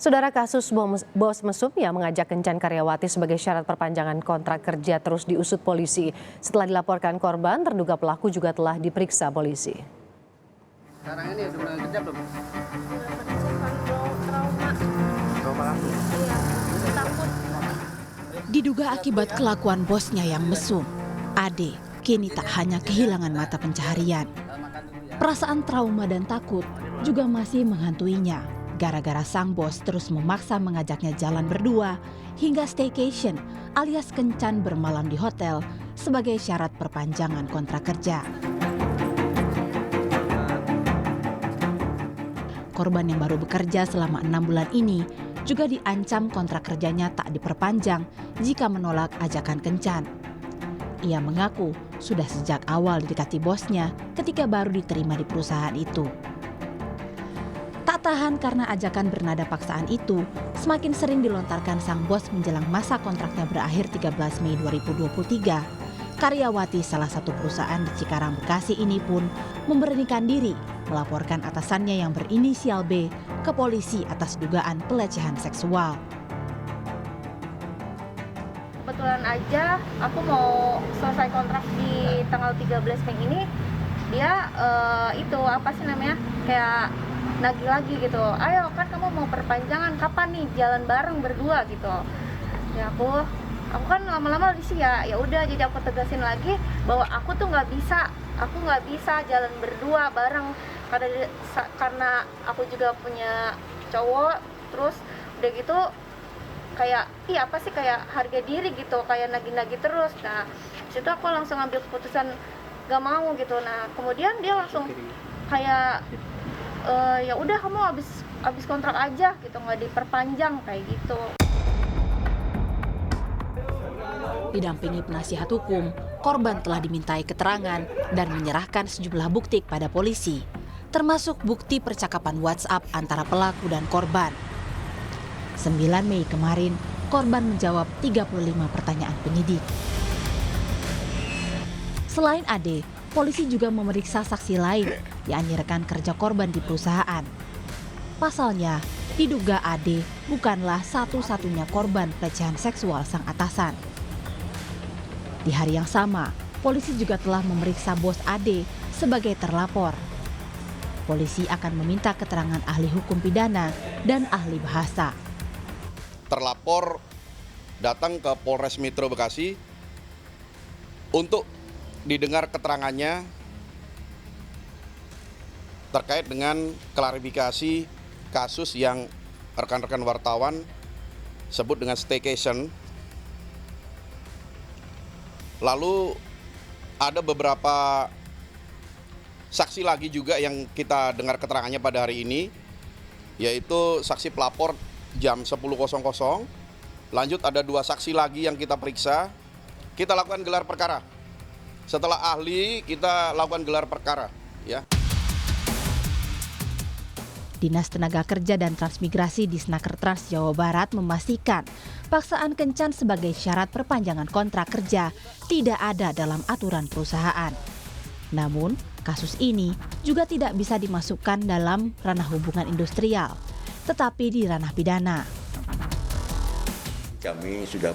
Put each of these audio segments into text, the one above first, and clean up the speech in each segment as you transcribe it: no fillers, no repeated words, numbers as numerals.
Saudara, kasus bos mesum yang mengajak kencan karyawati sebagai syarat perpanjangan kontrak kerja terus diusut polisi. Setelah dilaporkan korban, terduga pelaku juga telah diperiksa polisi. Sekarang ini udah mulai kerja belum? Diduga akibat kelakuan bosnya yang mesum, Ade kini tak hanya kehilangan mata pencaharian. Perasaan trauma dan takut juga masih menghantuinya gara-gara sang bos terus memaksa mengajaknya jalan berdua hingga staycation alias kencan bermalam di hotel sebagai syarat perpanjangan kontrak kerja. Korban yang baru bekerja selama 6 bulan ini juga diancam kontrak kerjanya tak diperpanjang jika menolak ajakan kencan. Ia mengaku sudah sejak awal didekati bosnya ketika baru diterima di perusahaan itu. Tak tahan karena ajakan bernada paksaan itu, semakin sering dilontarkan sang bos menjelang masa kontraknya berakhir 13 Mei 2023. Karyawati salah satu perusahaan di Cikarang, Bekasi ini pun memberanikan diri melaporkan atasannya yang berinisial B ke polisi atas dugaan pelecehan seksual. Kebetulan aja aku mau selesai kontrak di tanggal 13 Mei ini, dia kayak nagih lagi gitu. Ayo kan kamu mau perpanjangan, kapan nih jalan bareng berdua gitu. Ya aku kan lama-lama ya udah, jadi aku tegasin lagi bahwa aku tuh nggak bisa jalan berdua bareng karena aku juga punya cowok. Terus udah gitu kayak kayak harga diri gitu, kayak nagih-nagih terus. Nah situ aku langsung ambil keputusan gak mau gitu. Nah kemudian dia langsung kayak ya udah kamu habis kontrak aja gitu, nggak diperpanjang kayak gitu. Didampingi penasihat hukum, korban telah dimintai keterangan dan menyerahkan sejumlah bukti kepada polisi, termasuk bukti percakapan WhatsApp antara pelaku dan korban. 9 Mei kemarin, korban menjawab 35 pertanyaan penyidik. Selain Ade, polisi juga memeriksa saksi lain, yakni rekan kerja korban di perusahaan. Pasalnya, diduga Ade bukanlah satu-satunya korban pelecehan seksual sang atasan. Di hari yang sama, polisi juga telah memeriksa bos Ade sebagai terlapor. Polisi akan meminta keterangan ahli hukum pidana dan ahli bahasa. Terlapor datang ke Polres Metro Bekasi untuk didengar keterangannya terkait dengan klarifikasi kasus yang rekan-rekan wartawan sebut dengan staycation. Lalu ada beberapa saksi lagi juga yang kita dengar keterangannya pada hari ini, yaitu saksi pelapor jam 10.00. Lanjut ada 2 saksi lagi yang kita periksa. Kita lakukan gelar perkara. Setelah ahli, kita lakukan gelar perkara, ya. Dinas Tenaga Kerja dan Transmigrasi di Snakertrans Jawa Barat memastikan paksaan kencan sebagai syarat perpanjangan kontrak kerja tidak ada dalam aturan perusahaan. Namun, kasus ini juga tidak bisa dimasukkan dalam ranah hubungan industrial, tetapi di ranah pidana. Kami sudah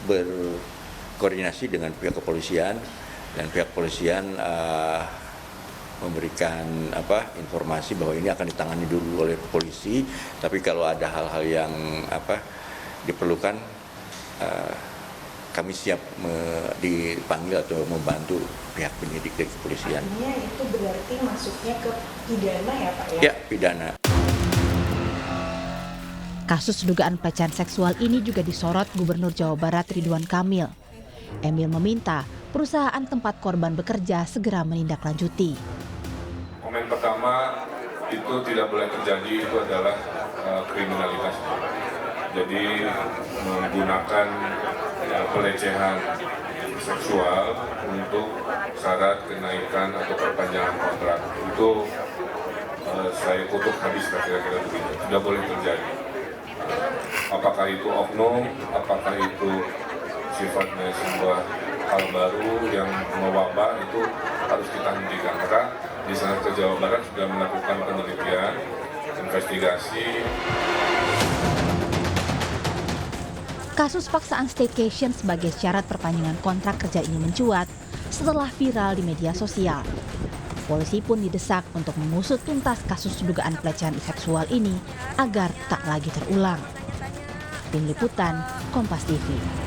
berkoordinasi dengan pihak kepolisian dan pihak kepolisian memberikan informasi bahwa ini akan ditangani dulu oleh polisi, tapi kalau ada hal-hal yang diperlukan kami siap dipanggil atau membantu pihak penyidik dari kepolisian. Artinya itu berarti masuknya ke pidana ya Pak ya? Ya, pidana. Kasus dugaan pelecehan seksual ini juga disorot Gubernur Jawa Barat Ridwan Kamil. Emil meminta perusahaan tempat korban bekerja segera menindaklanjuti. Komen pertama, itu tidak boleh terjadi, itu adalah kriminalitas. Jadi menggunakan pelecehan seksual untuk syarat kenaikan atau perpanjangan kontrak, itu saya kutuk habis kira-kira begitu. Tidak boleh terjadi. Apakah itu oknum, apakah itu sifatnya sebuah hal baru yang mewabah, itu harus kita hentikan. Maka di sana ke Jawa Barat sudah melakukan penelitian, investigasi. Kasus paksaan staycation sebagai syarat perpanjangan kontrak kerja ini mencuat setelah viral di media sosial. Polisi pun didesak untuk mengusut tuntas kasus dugaan pelecehan seksual ini agar tak lagi terulang. Tim Liputan, Kompas TV.